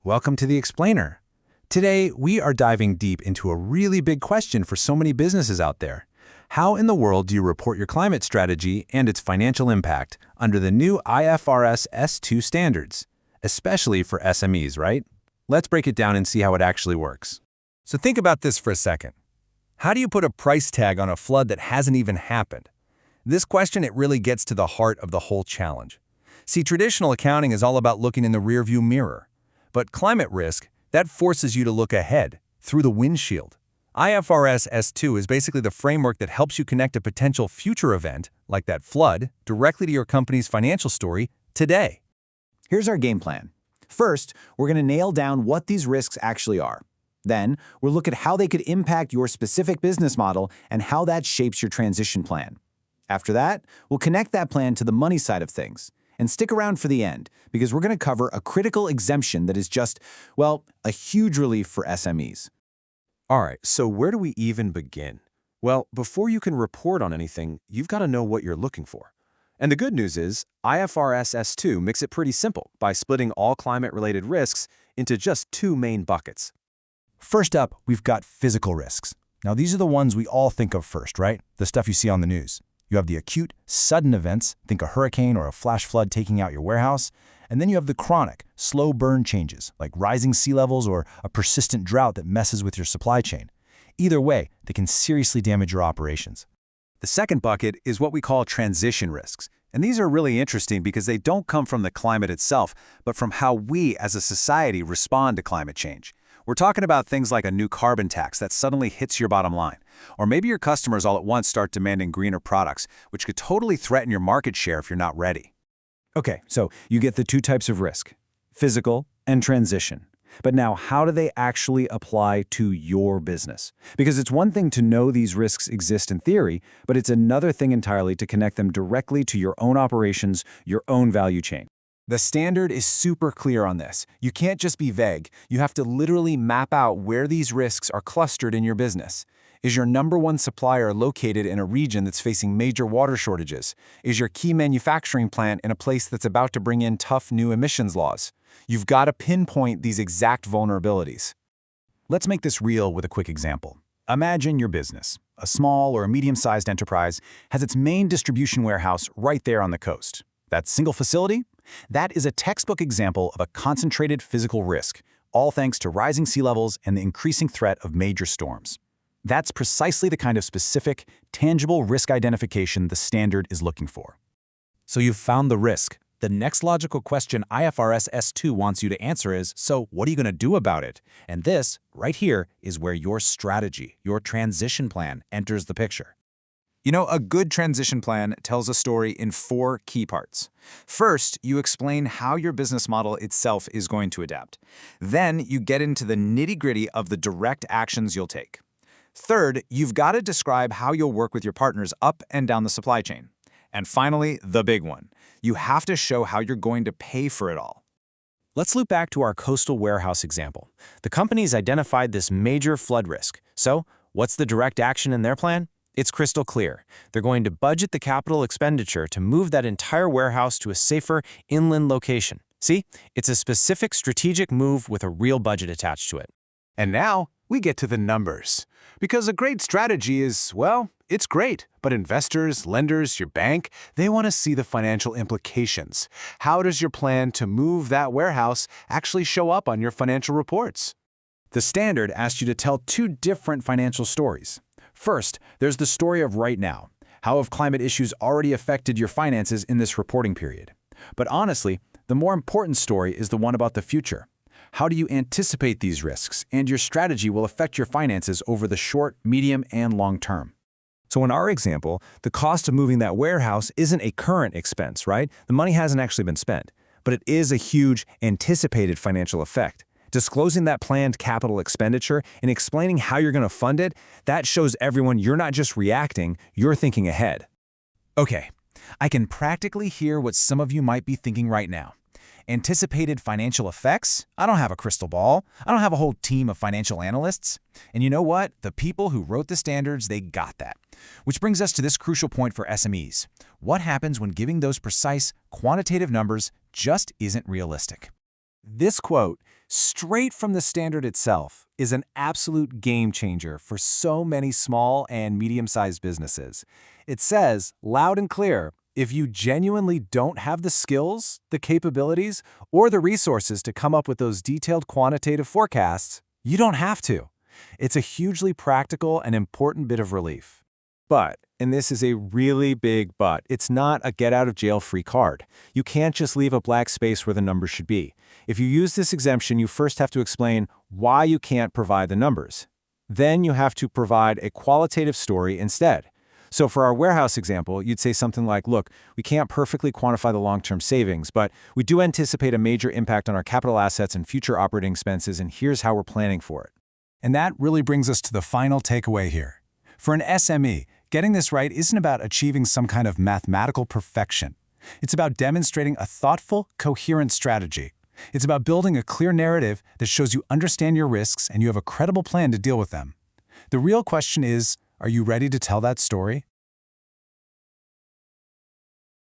Welcome to The Explainer. Today, we are diving deep into a really big question for so many businesses out there. How in the world do you report your climate strategy and its financial impact under the new IFRS S2 standards, especially for SMEs, right? Let's break it down and see how it actually works. So think about this for a second. How do you put a price tag on a flood that hasn't even happened? This question, it really gets to the heart of the whole challenge. See, traditional accounting is all about looking in the rearview mirror. But climate risk, that forces you to look ahead, through the windshield. IFRS S2 is basically the framework that helps you connect a potential future event, like that flood, directly to your company's financial story today. Here's our game plan. First, we're going to nail down what these risks actually are. Then, we'll look at how they could impact your specific business model and how that shapes your transition plan. After that, we'll connect that plan to the money side of things. And stick around for the end, because we're going to cover a critical exemption that is just, well, a huge relief for SMEs. All right, so where do we even begin? Well, before you can report on anything, you've got to know what you're looking for. And the good news is, IFRS S2 makes it pretty simple by splitting all climate-related risks into just two main buckets. First up, we've got physical risks. Now, these are the ones we all think of first, right? The stuff you see on the news. You have the acute, sudden events, think a hurricane or a flash flood taking out your warehouse. And then you have the chronic, slow burn changes, like rising sea levels or a persistent drought that messes with your supply chain. Either way, they can seriously damage your operations. The second bucket is what we call transition risks. And these are really interesting because they don't come from the climate itself, but from how we as a society respond to climate change. We're talking about things like a new carbon tax that suddenly hits your bottom line. Or maybe your customers all at once start demanding greener products, which could totally threaten your market share if you're not ready. Okay, so you get the two types of risk, physical and transition. But now, how do they actually apply to your business? Because it's one thing to know these risks exist in theory, but it's another thing entirely to connect them directly to your own operations, your own value chain. The standard is super clear on this. You can't just be vague. You have to literally map out where these risks are clustered in your business. Is your number one supplier located in a region that's facing major water shortages? Is your key manufacturing plant in a place that's about to bring in tough new emissions laws? You've got to pinpoint these exact vulnerabilities. Let's make this real with a quick example. Imagine your business. A small or medium-sized enterprise has its main distribution warehouse right there on the coast. That single facility? That is a textbook example of a concentrated physical risk, all thanks to rising sea levels and the increasing threat of major storms. That's precisely the kind of specific, tangible risk identification the standard is looking for. So you've found the risk. The next logical question IFRS S2 wants you to answer is, so what are you going to do about it? And this, right here, is where your strategy, your transition plan, enters the picture. You know, a good transition plan tells a story in 4 key parts. First, you explain how your business model itself is going to adapt. Then, you get into the nitty-gritty of the direct actions you'll take. Third, you've got to describe how you'll work with your partners up and down the supply chain. And finally, the big one. You have to show how you're going to pay for it all. Let's loop back to our coastal warehouse example. The company's identified this major flood risk. So, what's the direct action in their plan? It's crystal clear. They're going to budget the capital expenditure to move that entire warehouse to a safer inland location. See, it's a specific strategic move with a real budget attached to it. And now, we get to the numbers. Because a great strategy is, well, it's great, but investors, lenders, your bank, they want to see the financial implications. How does your plan to move that warehouse actually show up on your financial reports? The standard asks you to tell 2 different financial stories. First, there's the story of right now. How have climate issues already affected your finances in this reporting period? But honestly, the more important story is the one about the future. How do you anticipate these risks, and your strategy will affect your finances over the short, medium, and long term? So in our example, the cost of moving that warehouse isn't a current expense, right? The money hasn't actually been spent, but it is a huge anticipated financial effect. Disclosing that planned capital expenditure and explaining how you're going to fund it, that shows everyone you're not just reacting, you're thinking ahead. Okay, I can practically hear what some of you might be thinking right now. Anticipated financial effects? I don't have a crystal ball. I don't have a whole team of financial analysts. And you know what? The people who wrote the standards, they got that. Which brings us to this crucial point for SMEs. What happens when giving those precise, quantitative numbers just isn't realistic? This quote straight from the standard itself, is an absolute game changer for so many small and medium-sized businesses. It says, loud and clear, if you genuinely don't have the skills, the capabilities, or the resources to come up with those detailed quantitative forecasts, you don't have to. It's a hugely practical and important bit of relief. But, and this is a really big but, it's not a get-out-of-jail-free card. You can't just leave a black space where the numbers should be. If you use this exemption, you first have to explain why you can't provide the numbers. Then you have to provide a qualitative story instead. So for our warehouse example, you'd say something like, look, we can't perfectly quantify the long-term savings, but we do anticipate a major impact on our capital assets and future operating expenses, and here's how we're planning for it. And that really brings us to the final takeaway here. For an SME, getting this right isn't about achieving some kind of mathematical perfection. It's about demonstrating a thoughtful, coherent strategy. It's about building a clear narrative that shows you understand your risks and you have a credible plan to deal with them. The real question is, are you ready to tell that story?